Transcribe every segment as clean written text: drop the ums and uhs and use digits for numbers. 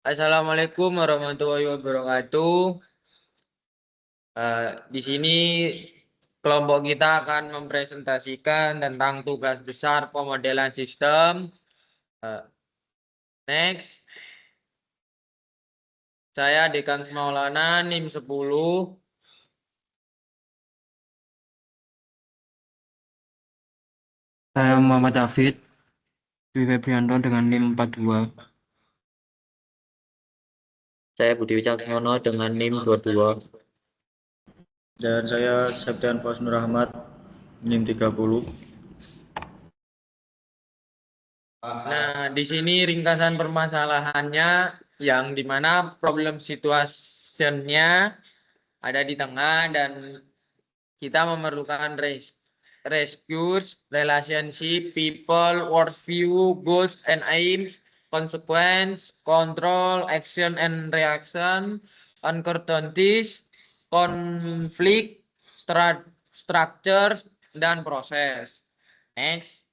Assalamualaikum warahmatullahi wabarakatuh. Di sini kelompok kita akan mempresentasikan tentang tugas besar pemodelan sistem. Eh, Next, saya Dekan Maulana, NIM 10. Saya Muhammad David Dwi Febrianto dengan NIM 42. Saya Budi Wicaksono dengan NIM 22. Dan saya Septian Fos Nur Ahmad, NIM 30. Nah, di sini ringkasan permasalahannya yang dimana problem situationnya ada di tengah dan kita memerlukan rescues, relationship, people, worldview, goals and aims, consequence, control, action and reaction, uncertainties, conflict, structures, dan proses. Next.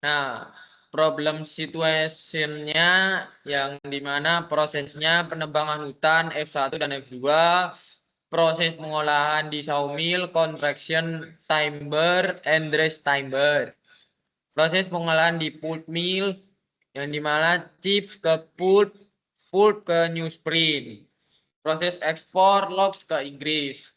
Nah, problem situationnya yang dimana prosesnya penebangan hutan F1 dan F2, proses pengolahan di sawmill, contraction timber, and dress timber. Proses pengolahan di pulp mill yang dimana chips ke pulp, pulp ke newsprint. Proses ekspor logs ke Inggris.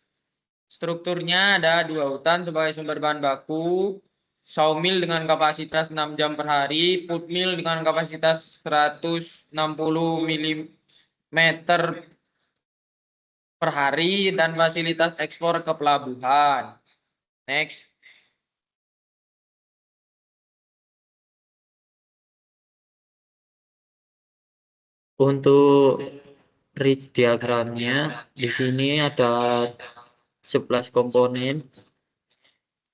Strukturnya ada 2 hutan sebagai sumber bahan baku, sawmill dengan kapasitas 6 jam per hari, pulp mill dengan kapasitas 160 mm per hari, dan fasilitas ekspor ke pelabuhan. Next. Untuk ridge diagramnya di sini ada 11 komponen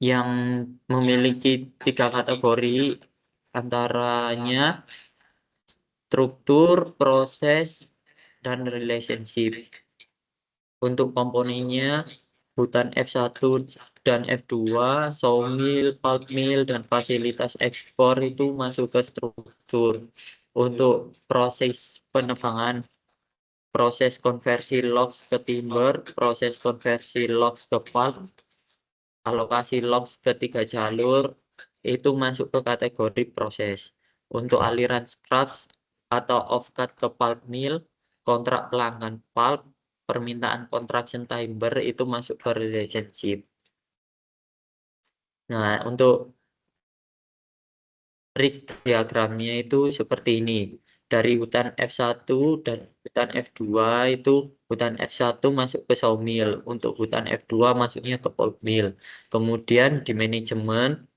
yang memiliki 3 kategori, antaranya struktur, proses, dan relationship. Untuk komponennya hutan F1 dan F2, sawmill, pulp mill, dan fasilitas ekspor itu masuk ke struktur. Untuk proses penebangan, proses konversi logs ke timber, proses konversi logs ke pulp, alokasi logs ke 3 jalur, itu masuk ke kategori proses. Untuk aliran scraps atau off-cut ke pulp mill, kontrak pelanggan pulp, permintaan contraction timber itu masuk ke relationship. Nah, untuk ridge diagramnya itu seperti ini. Dari hutan F1 dan hutan F2 itu hutan F1 masuk ke sawmill, untuk hutan F2 masuknya ke pulp mill. Kemudian di manajemen,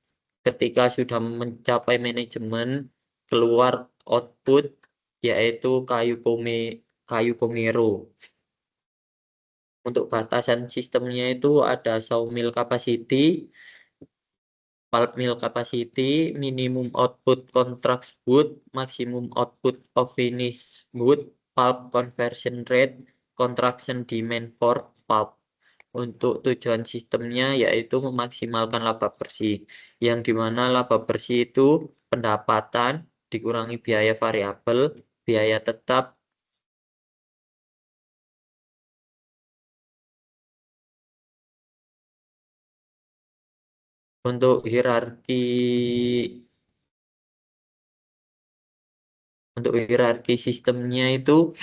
ketika sudah mencapai manajemen, keluar output yaitu kayu komero. Untuk batasan sistemnya itu ada sawmill capacity, pulp mill capacity, minimum output contract wood, maximum output of finished wood, pulp conversion rate, contraction demand for pulp. Untuk tujuan sistemnya yaitu memaksimalkan laba bersih, yang dimana laba bersih itu pendapatan dikurangi biaya variabel, biaya tetap. Untuk hierarki sistemnya itu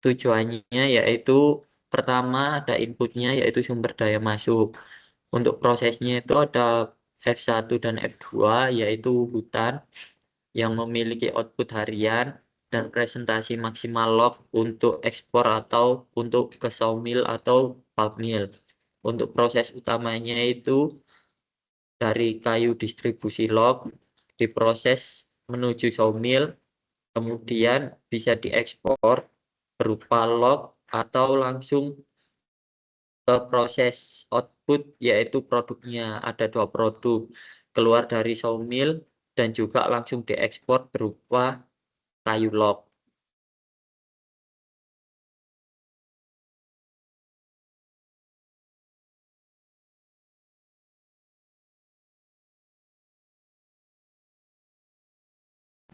tujuannya yaitu pertama ada inputnya yaitu sumber daya masuk. Untuk prosesnya itu ada F1 dan F2 yaitu hutan yang memiliki output harian dan presentasi maksimal log untuk ekspor atau untuk ke sawmill atau pulp mill. Untuk proses utamanya itu dari kayu distribusi log diproses menuju sawmill, kemudian bisa diekspor berupa log atau langsung ke proses output yaitu produknya. Ada 2 produk, keluar dari sawmill dan juga langsung diekspor berupa kayu log.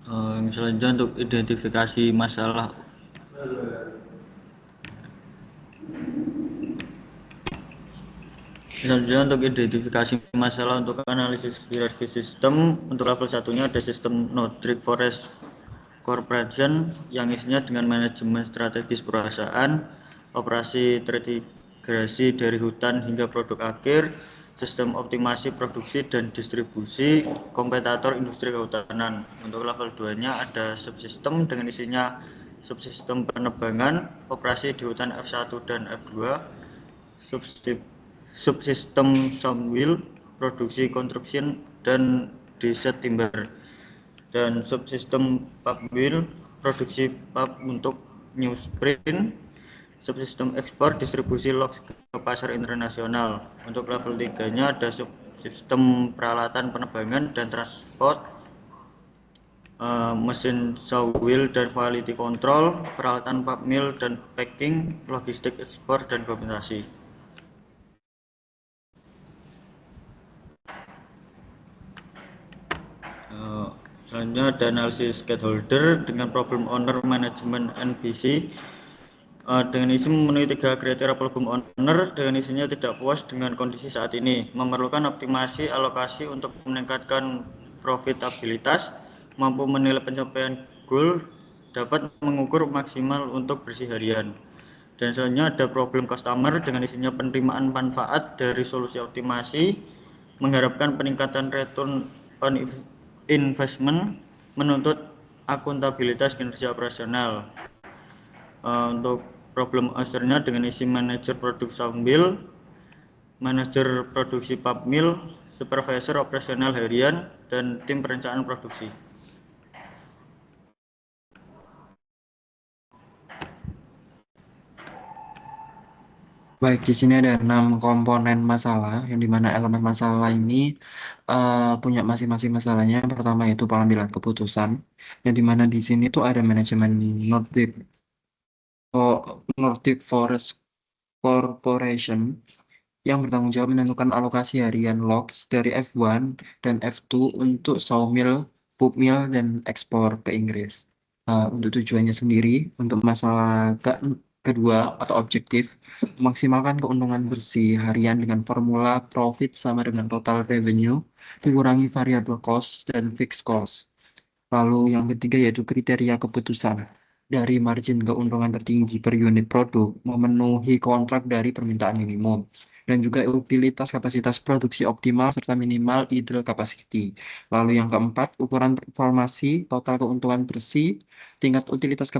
Selanjutnya untuk identifikasi masalah. Selanjutnya untuk identifikasi masalah untuk analisis hierarki sistem, untuk level satunya ada sistem Nordic Forest Corporation yang isinya dengan manajemen strategis perusahaan, operasi terintegrasi dari hutan hingga produk akhir, sistem optimasi produksi dan distribusi, kompetitor industri kehutanan. Untuk level 2-nya ada subsistem dengan isinya subsistem penebangan, operasi di hutan F1 dan F2, subsistem sawmill, produksi construction dan dessert timber, dan subsistem pulp mill, produksi pulp untuk newsprint, subsistem ekspor distribusi logs ke pasar internasional. Untuk level 3-nya ada subsistem peralatan penebangan dan transport, mesin sawmill dan quality control, peralatan pulp mill dan packing, logistik ekspor dan dokumentasi. Selanjutnya ada analisis stakeholder dengan problem owner management NPC. Dengan isi memenuhi 3 kriteria problem owner, dengan isinya tidak puas dengan kondisi saat ini, memerlukan optimasi alokasi untuk meningkatkan profitabilitas, mampu menilai pencapaian goal, dapat mengukur maksimal untuk bersih harian. Dan selanjutnya ada problem customer dengan isinya penerimaan manfaat dari solusi optimasi, mengharapkan peningkatan return on investment, menuntut akuntabilitas kinerja operasional. Untuk problem owner-nya dengan isi manajer produk sawmill, manajer produksi pulp mill, supervisor operasional harian, dan tim perencanaan produksi. Baik, di sini ada 6 komponen masalah, yang dimana elemen masalah ini punya masing-masing masalahnya. Yang pertama itu pengambilan keputusan, yang dimana di sini tuh ada manajemen Nordic Forest Corporation yang bertanggung jawab menentukan alokasi harian logs dari F1 dan F2 untuk sawmill, pulp mill, dan ekspor ke Inggris. Untuk tujuannya sendiri, untuk masalah kedua atau objektif, memaksimalkan keuntungan bersih harian dengan formula profit sama dengan total revenue, dikurangi variable cost dan fixed cost. Lalu yang ketiga yaitu kriteria keputusan. Dari margin keuntungan tertinggi per unit produk, memenuhi kontrak dari permintaan minimum. Dan juga utilitas kapasitas produksi optimal serta minimal idle capacity. Lalu yang keempat, ukuran performasi, total keuntungan bersih, tingkat utilitas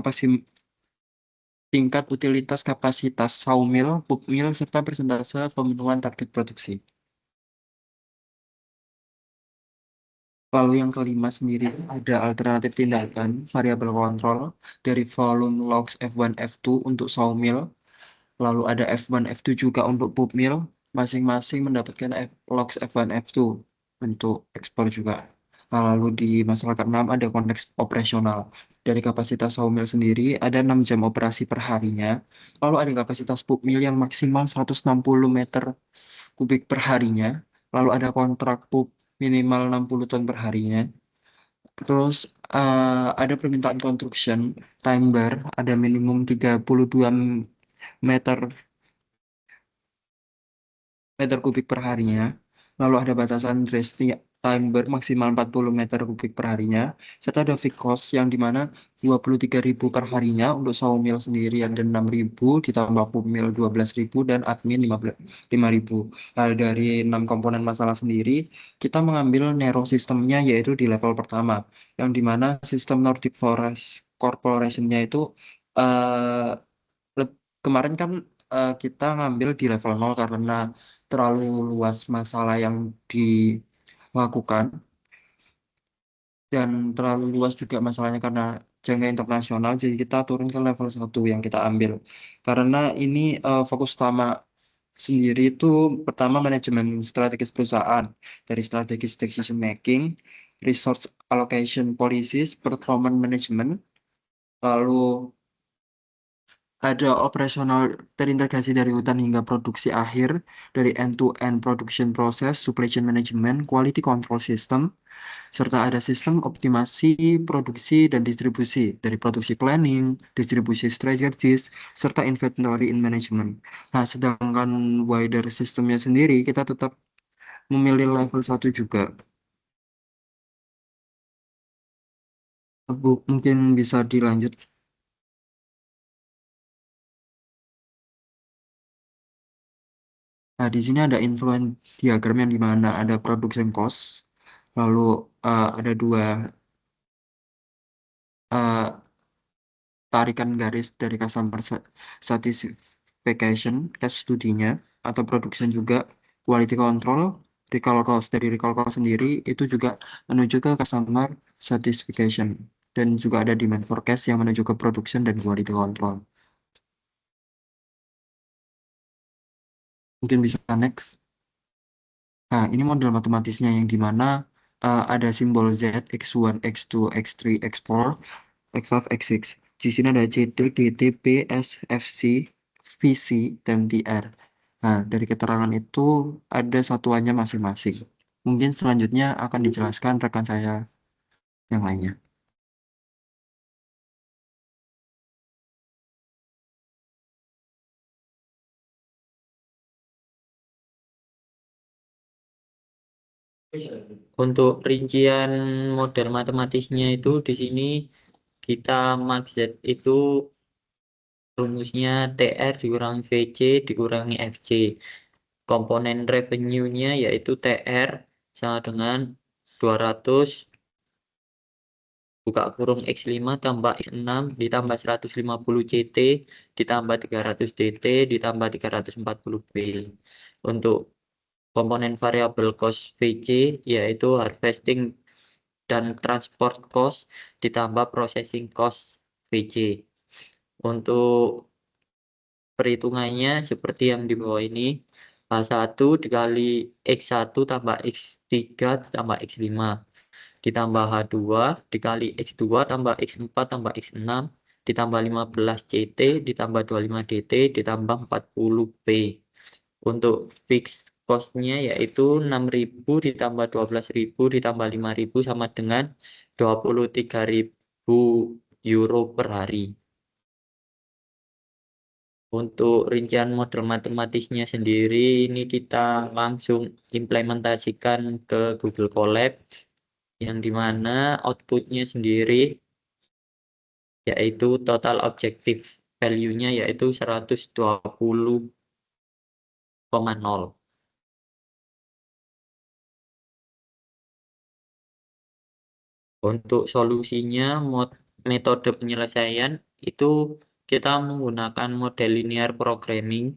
kapasitas sawmill, pulp mill, serta persentase pemenuhan target produksi. Lalu yang kelima sendiri ada alternatif tindakan variabel kontrol dari volume logs F1 F2 untuk sawmill. Lalu ada F1 F2 juga untuk pulp mill. Masing-masing mendapatkan logs F1 F2 untuk ekspor juga. Lalu di masalah ke-6 ada konteks operasional. Dari kapasitas sawmill sendiri ada 6 jam operasi per harinya. Lalu ada kapasitas pulp mill yang maksimal 160 meter kubik per harinya. Lalu ada kontrak pulp minimal 60 ton per harinya. Terus ada permintaan construction timber ada minimum 32 meter meter kubik per harinya. Lalu ada batasan dressing timber maksimal 40 meter kubik per harinya. Serta ada fixed cost yang dimana 23.000 per harinya untuk sawmill sendiri ada 6.000 ditambah pulp mill 12.000 dan admin 5.000. Lalu dari 6 komponen masalah sendiri, kita mengambil narrow sistemnya yaitu di level pertama. Yang dimana sistem Nordic Forest Corporation-nya itu eh, kemarin kan kita ngambil di level 0 karena terlalu luas masalah yang dilakukan dan terlalu luas juga masalahnya karena jangka internasional, jadi kita turun ke level 1 yang kita ambil karena ini fokus utama sendiri itu pertama manajemen strategis perusahaan dari strategis decision making, resource allocation policies, performance management, lalu ada operasional terintegrasi dari hutan hingga produksi akhir, dari end-to-end production process, supply chain management, quality control system, serta ada sistem optimasi produksi dan distribusi dari produksi planning, distribusi strategis, serta inventory in management. Nah, sedangkan wider sistemnya sendiri kita tetap memilih level 1 juga. Bu, mungkin bisa dilanjut. Nah, di sini ada influence diagram yang di mana ada production cost, lalu ada dua eh, tarikan garis dari customer satisfaction, case studinya, atau production juga, quality control, recall cost. Dari recall cost sendiri itu juga menuju ke customer satisfaction. Dan juga ada demand forecast yang menuju ke production dan quality control. Mungkin bisa next. Nah, ini model matematisnya yang di mana ada simbol Z, X1, X2, X3, X4, X5, X6. Di sini ada CD, DT, P, S, FC, VC, dan TR. Nah, dari keterangan itu ada satuannya masing-masing. Mungkin selanjutnya akan dijelaskan rekan saya yang lainnya. Untuk rincian model matematisnya itu di sini kita max Z itu rumusnya TR dikurangi VC dikurangi FC. Komponen revenue-nya yaitu TR sama dengan 200 buka kurung X5 tambah X6 ditambah 150 CT ditambah 300 DT ditambah 340 B. Untuk komponen variabel cost VC yaitu harvesting dan transport cost ditambah processing cost VC. Untuk perhitungannya seperti yang di bawah ini. H1 dikali X1 tambah X3 tambah X5 ditambah H2 dikali X2 tambah X4 tambah X6 ditambah 15 CT ditambah 25 DT ditambah 40 P. Untuk fixed cost-nya yaitu 6.000 ditambah 12.000 ditambah 5.000 sama dengan 23.000 euro per hari. Untuk rincian model matematisnya sendiri ini kita langsung implementasikan ke Google Colab yang dimana outputnya sendiri yaitu total objective value-nya yaitu 120,0. Untuk solusinya metode penyelesaian itu kita menggunakan model linear programming.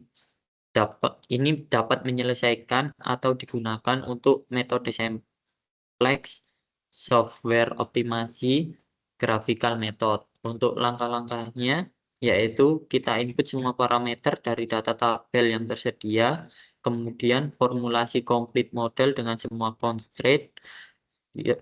Ini dapat menyelesaikan atau digunakan untuk metode simplex, software optimasi, graphical method. Untuk langkah-langkahnya yaitu kita input semua parameter dari data tabel yang tersedia, kemudian formulasi complete model dengan semua constraint.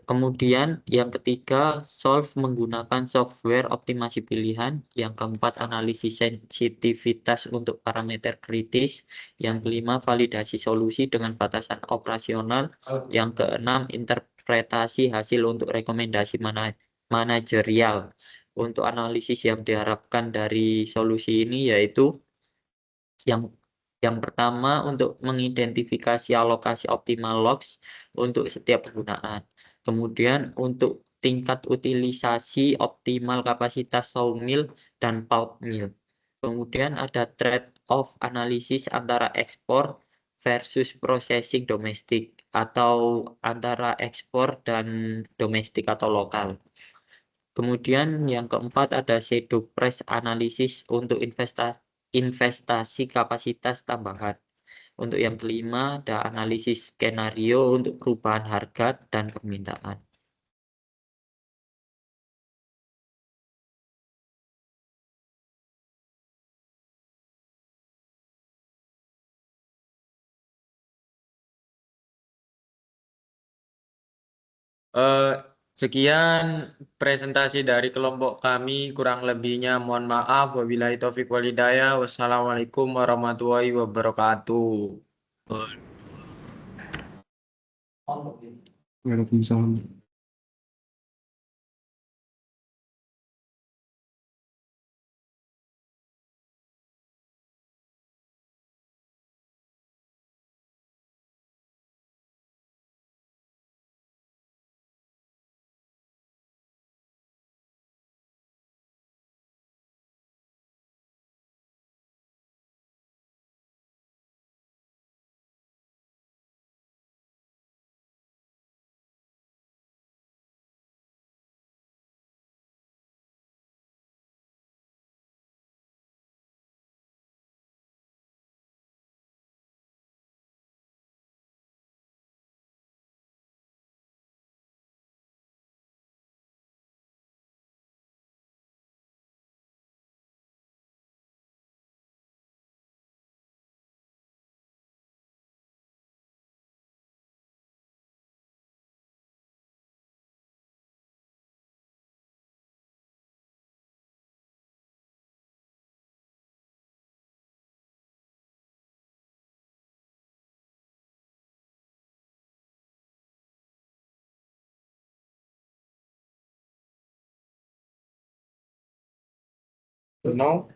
Kemudian yang ketiga, solve menggunakan software optimasi pilihan. Yang keempat, analisis sensitivitas untuk parameter kritis. Yang kelima, validasi solusi dengan batasan operasional. Yang keenam, interpretasi hasil untuk rekomendasi manajerial. Untuk analisis yang diharapkan dari solusi ini yaitu yang yang pertama untuk mengidentifikasi alokasi optimal logs untuk setiap penggunaan. Kemudian untuk tingkat utilisasi optimal kapasitas sawmill dan pulp mill. Kemudian ada trade-off analisis antara ekspor versus processing domestik atau antara ekspor dan domestik atau lokal. Kemudian yang keempat ada shadow price analisis untuk investasi kapasitas tambahan. Untuk yang kelima ada analisis skenario untuk perubahan harga dan permintaan. Sekian presentasi dari kelompok kami, kurang lebihnya mohon maaf. Wabillahi taufiq wal hidayah. Wassalamualaikum warahmatullahi wabarakatuh. Waalaikumsalam. No.